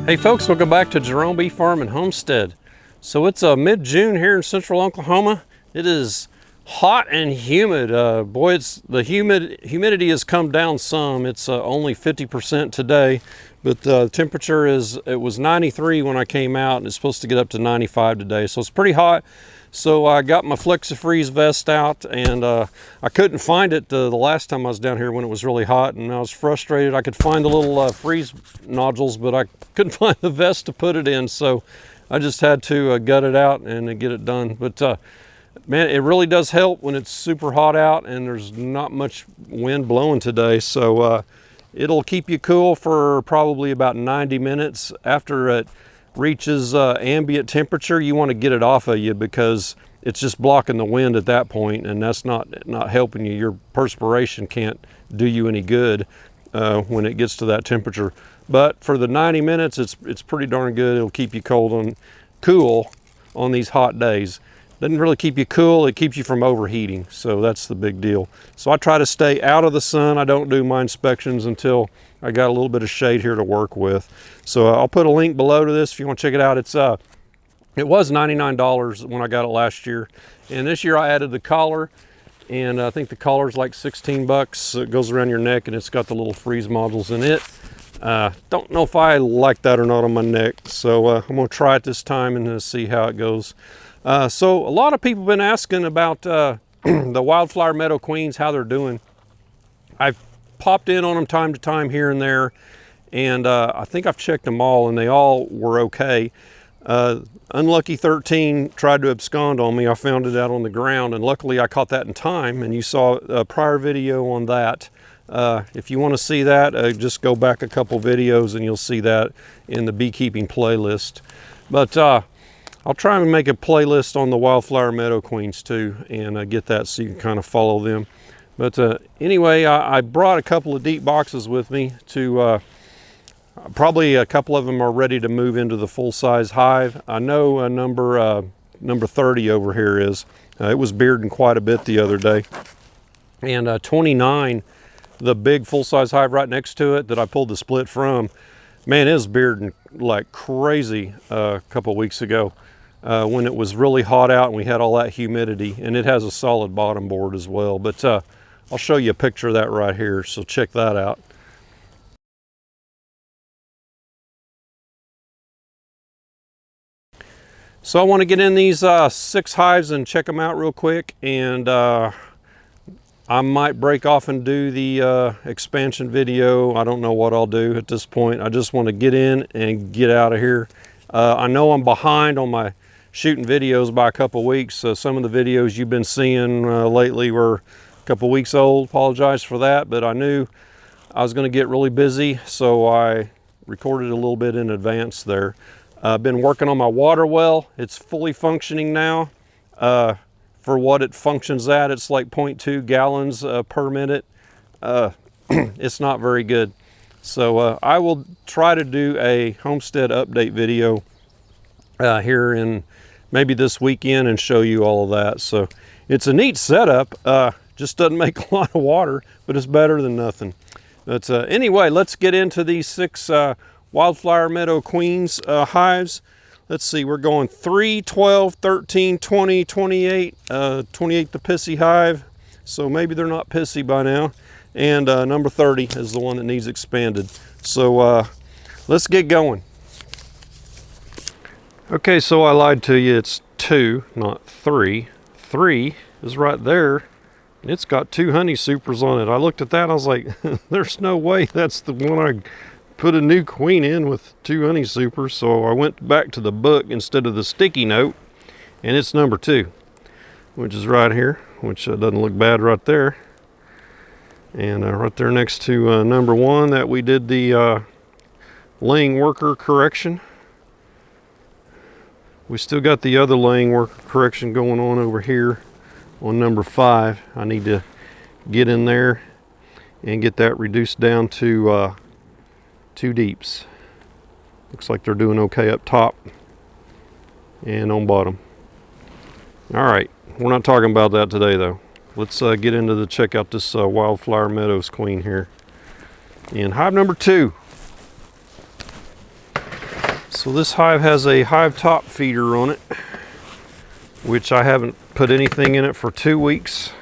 Hey folks, welcome back to Jerome Bee Farm and Homestead. So it's mid-June here in central Oklahoma. It is hot and humid. Boy, the humidity has come down some. It's only 50% today, but the temperature it was 93 when I came out, and it's supposed to get up to 95 today. So it's pretty hot. So I got my Flexi-Freeze vest out, and I couldn't find it the last time I was down here when it was really hot, and I was frustrated. I could find the little freeze nodules, but I couldn't find the vest to put it in, so I just had to gut it out and get it done. But man, it really does help when it's super hot out and there's not much wind blowing today. So it'll keep you cool for probably about 90 minutes. After it reaches ambient temperature, you want to get it off of you because it's just blocking the wind at that point, and that's not helping you. Your perspiration can't do you any good when it gets to that temperature. But for the 90 minutes, it's pretty darn good. It'll keep you cool on these hot days. Doesn't really keep you cool, it keeps you from overheating, so that's the big deal. So I try to stay out of the sun. I don't do my inspections until I got a little bit of shade here to work with. So I'll put a link below to this if you want to check it out. It was $99 when I got it last year, and this year I added the collar, and I think the collar's like 16 bucks. It goes around your neck, and it's got the little freeze modules in it. Don't know if I like that or not on my neck, so I'm going to try it this time and see how it goes. So a lot of people have been asking about the Wildflower Meadows Queens, how they're doing. I've popped in on them time to time here and there, and I think I've checked them all, and they all were okay. Unlucky 13 tried to abscond on me. I found it out on the ground, and luckily I caught that in time, and you saw a prior video on that. If you want to see that, just go back a couple videos and you'll see that in the beekeeping playlist. But I'll try and make a playlist on the Wildflower Meadows Queens too, and get that so you can kind of follow them. But anyway, I brought a couple of deep boxes with me to probably a couple of them are ready to move into the full-size hive. I know number 30 over here is. It was bearding quite a bit the other day. And 29, the big full-size hive right next to it that I pulled the split from, man, it was bearding like crazy a couple weeks ago when it was really hot out and we had all that humidity, and it has a solid bottom board as well. But I'll show you a picture of that right here, so check that out. So I want to get in these 6 hives and check them out real quick, and I might break off and do the expansion video. I don't know what I'll do at this point. I just want to get in and get out of here. I know I'm behind on my shooting videos by a couple weeks. Some of the videos you've been seeing lately were a couple weeks old. Apologize for that, but I knew I was going to get really busy, so I recorded a little bit in advance there. I've been working on my water well. It's fully functioning now. For what it functions at, it's like 0.2 gallons per minute. It's not very good. So I will try to do a homestead update video here in maybe this weekend and show you all of that. So it's a neat setup. Just doesn't make a lot of water, but it's better than nothing. But anyway, let's get into these 6 Wildflower Meadows Queens hives. Let's see, we're going 3, 12, 13, 20, 28, 28 the pissy hive. So maybe they're not pissy by now. And number 30 is the one that needs expanded. So let's get going. Okay, so I lied to you. It's 2, not 3. 3 is right there. It's got 2 honey supers on it. I looked at that, I was like, there's no way that's the one I put a new queen in with 2 honey supers. So I went back to the book instead of the sticky note, and it's number 2. which is right here, which doesn't look bad right there. And right there next to number 1 that we did the laying worker correction. We still got the other laying worker correction going on over here on number 5. I need to get in there and get that reduced down to 2 deeps. Looks like they're doing okay up top and on bottom. All right, we're not talking about that today though. Let's get into the check out this Wildflower Meadows Queen here in hive number 2. So this hive has a hive top feeder on it, which I haven't put anything in it for 2 weeks.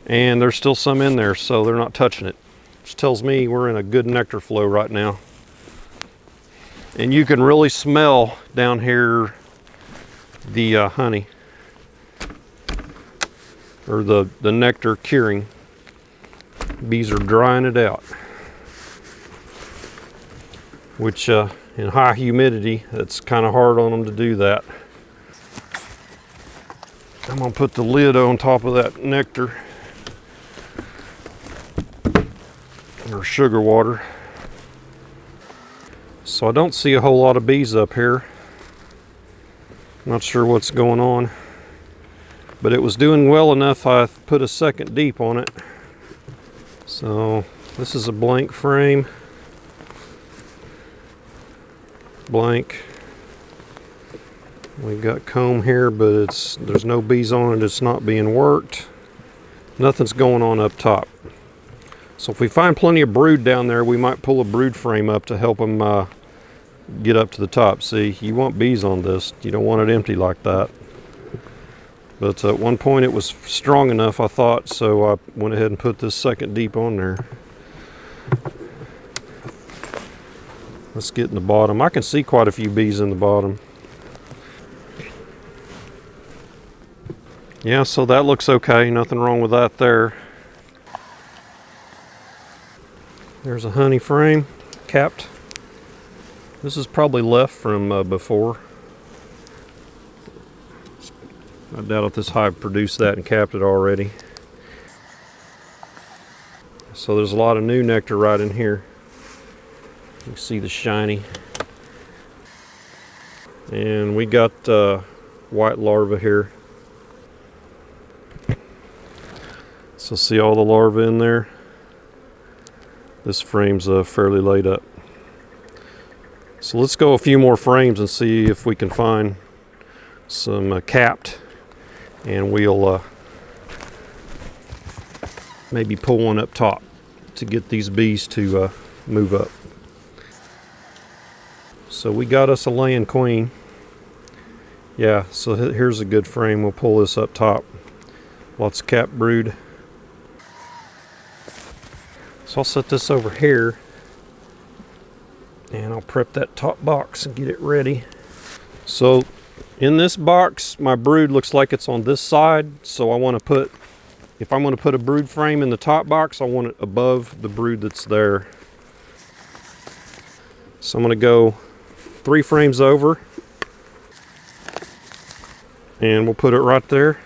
And there's still some in there, so they're not touching it. Which tells me we're in a good nectar flow right now. And you can really smell down here the honey, or the nectar curing. Bees are drying it out. Which in high humidity, it's kind of hard on them to do that. I'm gonna put the lid on top of that nectar, or sugar water. So I don't see a whole lot of bees up here. Not sure what's going on, but it was doing well enough I put a second deep on it. So this is a blank frame. Blank. We've got comb here, but there's no bees on it. It's not being worked. Nothing's going on up top. So if we find plenty of brood down there, we might pull a brood frame up to help them get up to the top. See, you want bees on this. You don't want it empty like that. But at one point it was strong enough, I thought, so I went ahead and put this second deep on there. Let's get in the bottom. I can see quite a few bees in the bottom. Yeah, so that looks okay. Nothing wrong with that there. There's a honey frame, capped. This is probably left from before. I doubt if this hive produced that and capped it already. So there's a lot of new nectar right in here. You can see the shiny. And we got white larvae here. So see all the larvae in there? This frame's fairly laid up. So let's go a few more frames and see if we can find some capped, and we'll maybe pull one up top to get these bees to move up. So we got us a laying queen. Yeah, so here's a good frame. We'll pull this up top. Lots of capped brood. So I'll set this over here, and I'll prep that top box and get it ready. So in this box, my brood looks like it's on this side, so I want to put, if I'm going to put a brood frame in the top box, I want it above the brood that's there. So I'm going to go 3 frames over, and we'll put it right there.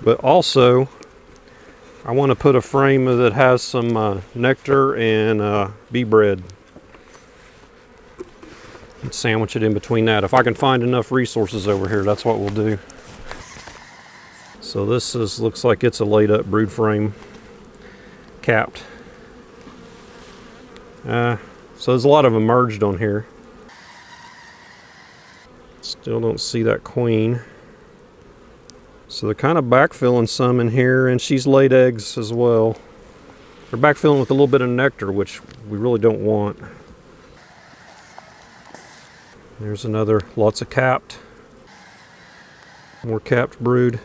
But also, I want to put a frame that has some nectar and bee bread. And sandwich it in between that. If I can find enough resources over here, that's what we'll do. So this looks like it's a laid up brood frame, capped. So there's a lot of them merged on here. Still don't see that queen. So they're kind of backfilling some in here, and she's laid eggs as well. They're backfilling with a little bit of nectar, which we really don't want. There's another, lots of capped. More capped brood.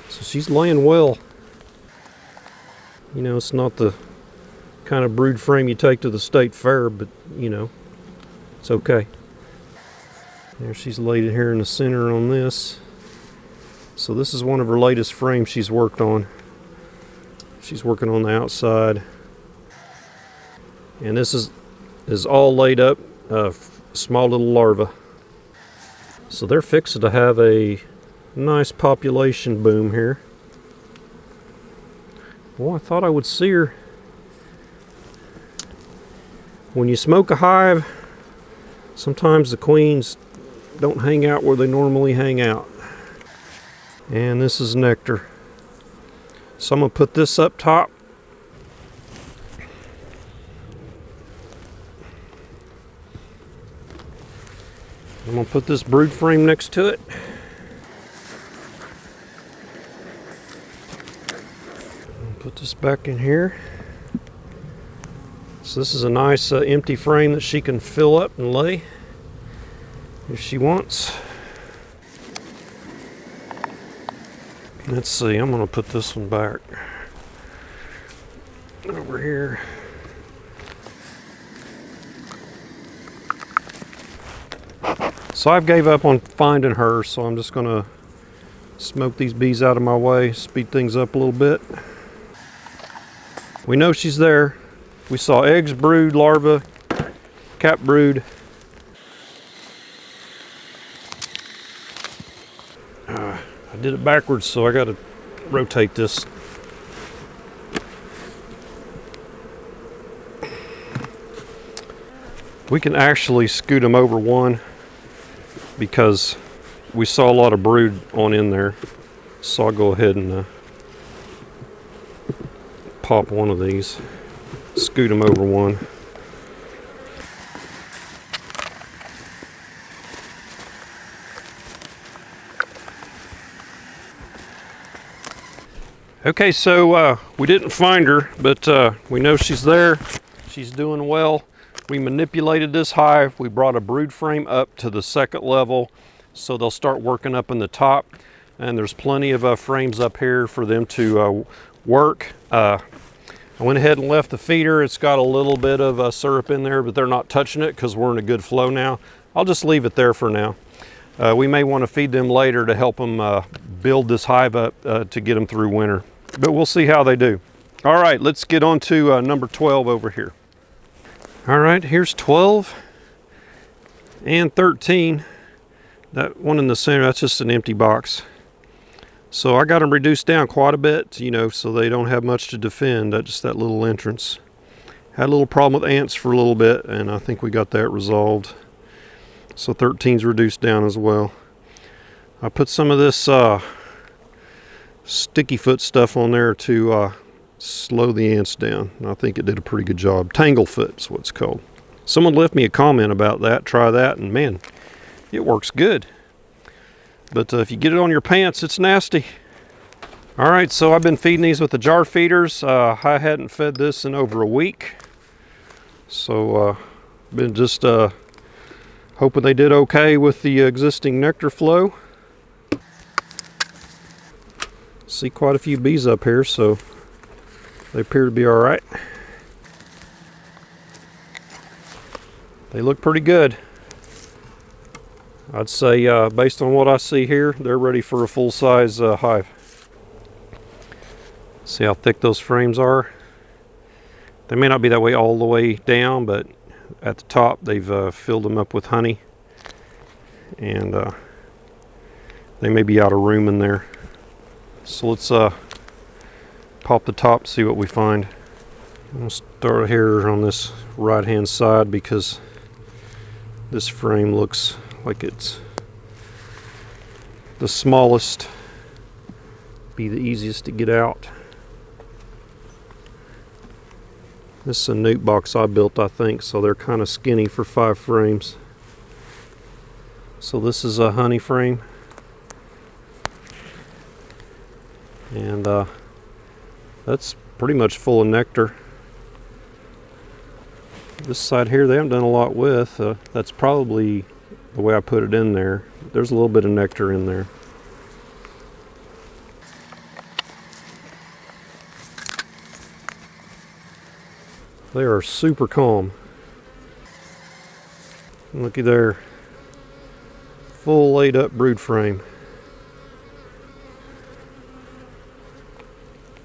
So she's laying well. You know, it's not the kind of brood frame you take to the state fair, but you know, it's okay. There she's laid it here in the center on this. So this is one of her latest frames she's worked on. She's working on the outside. And this is all laid up, small little larvae. So they're fixing to have a nice population boom here. Well, I thought I would see her. When you smoke a hive, sometimes the queens don't hang out where they normally hang out. And this is nectar. So I'm going to put this up top. I'm going to put this brood frame next to it. Put this back in here. So this is a nice empty frame that she can fill up and lay if she wants. Let's see, I'm going to put this one back over here. So I've gave up on finding her, so I'm just going to smoke these bees out of my way, speed things up a little bit. We know she's there. We saw eggs, brood, larva, cap brood. I did it backwards, so I got to rotate this. We can actually scoot them over one because we saw a lot of brood on in there. So I'll go ahead and pop one of these, scoot them over one. Okay, so we didn't find her, but we know she's there. She's doing well. We manipulated this hive. We brought a brood frame up to the second level, so they'll start working up in the top. And there's plenty of frames up here for them to work. I went ahead and left the feeder. It's got a little bit of syrup in there, but they're not touching it because we're in a good flow now. I'll just leave it there for now. We may want to feed them later to help them build this hive up to get them through winter. But we'll see how they do. All right, let's get on to number 12 over here. All right, here's 12 and 13. That one in the center, that's just an empty box. So I got them reduced down quite a bit, you know, so they don't have much to defend. That's just that little entrance. Had a little problem with ants for a little bit, and I think we got that resolved. So 13's reduced down as well. I put some of this sticky foot stuff on there to slow the ants down. I think it did a pretty good job. Tanglefoot is what it's called. Someone left me a comment about that. Try that, and man, it works good. But if you get it on your pants, it's nasty. All right, so I've been feeding these with the jar feeders. I hadn't fed this in over a week. So been just hoping they did okay with the existing nectar flow. See quite a few bees up here, so they appear to be all right. They look pretty good. I'd say based on what I see here, they're ready for a full-size hive. See how thick those frames are? They may not be that way all the way down, but at the top they've filled them up with honey, and they may be out of room in there. So let's pop the top, see what we find. I'm going to start here on this right hand side because this frame looks like it's the smallest, be the easiest to get out. This is a newt box I built, I think, so they're kind of skinny for 5 frames. So this is a honey frame, and that's pretty much full of nectar. This side here they haven't done a lot with. That's probably the way I put it in there. There's a little bit of nectar in there. They are super calm. Looky there. Full laid up brood frame.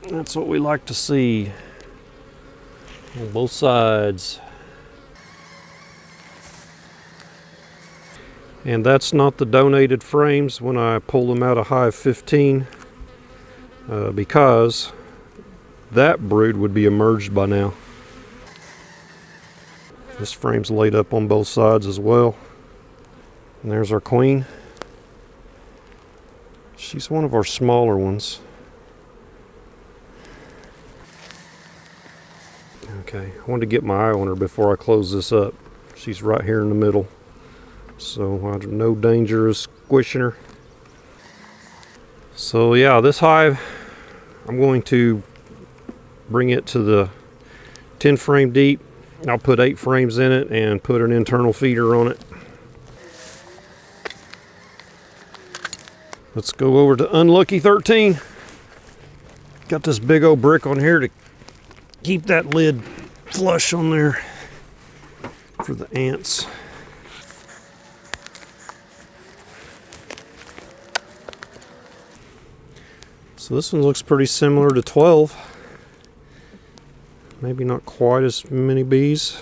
That's what we like to see on both sides. And that's not the donated frames when I pull them out of hive 15, because that brood would be emerged by now. This frame's laid up on both sides as well. And there's our queen. She's one of our smaller ones. Okay, I wanted to get my eye on her before I close this up. She's right here in the middle, so no danger of squishing her. So yeah, this hive, I'm going to bring it to the 10 frame deep. I'll put 8 frames in it and put an internal feeder on it. Let's go over to Unlucky 13. Got this big old brick on here to keep that lid flush on there for the ants. So this one looks pretty similar to 12. Maybe not quite as many bees.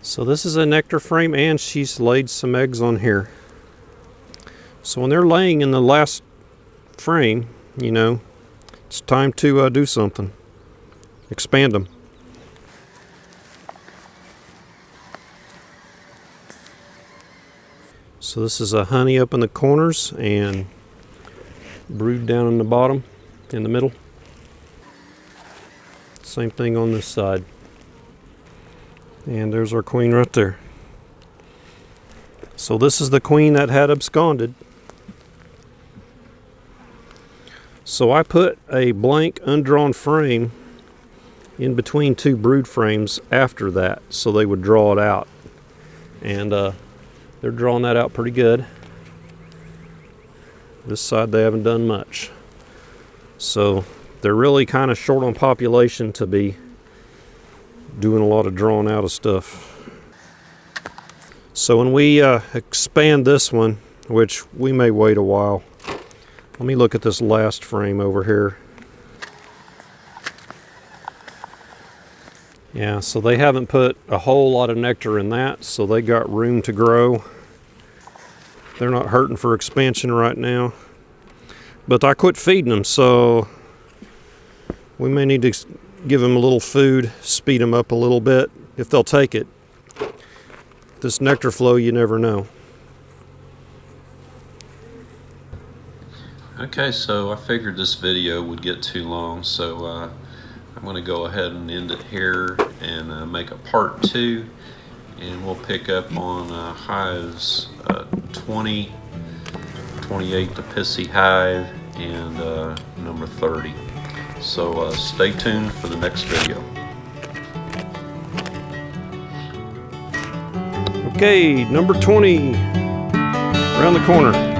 So this is a nectar frame, and she's laid some eggs on here. So when they're laying in the last frame, you know, it's time to do something. Expand them. So this is a honey up in the corners and brood down in the bottom, in the middle. Same thing on this side. And there's our queen right there. So this is the queen that had absconded. So I put a blank undrawn frame in between 2 brood frames after that, so they would draw it out. And they're drawing that out pretty good. This side they haven't done much. So they're really kind of short on population to be doing a lot of drawing out of stuff. So when we expand this one, which we may wait a while, let me look at this last frame over here. Yeah, so they haven't put a whole lot of nectar in that, so they got room to grow. They're not hurting for expansion right now. But I quit feeding them, so we may need to give them a little food, speed them up a little bit, if they'll take it. This nectar flow, you never know. Okay, so I figured this video would get too long, so I'm going to go ahead and end it here and make a part 2, and we'll pick up on hives 20, 28, the pissy hive, and number 30. So stay tuned for the next video. Okay, number 20, around the corner.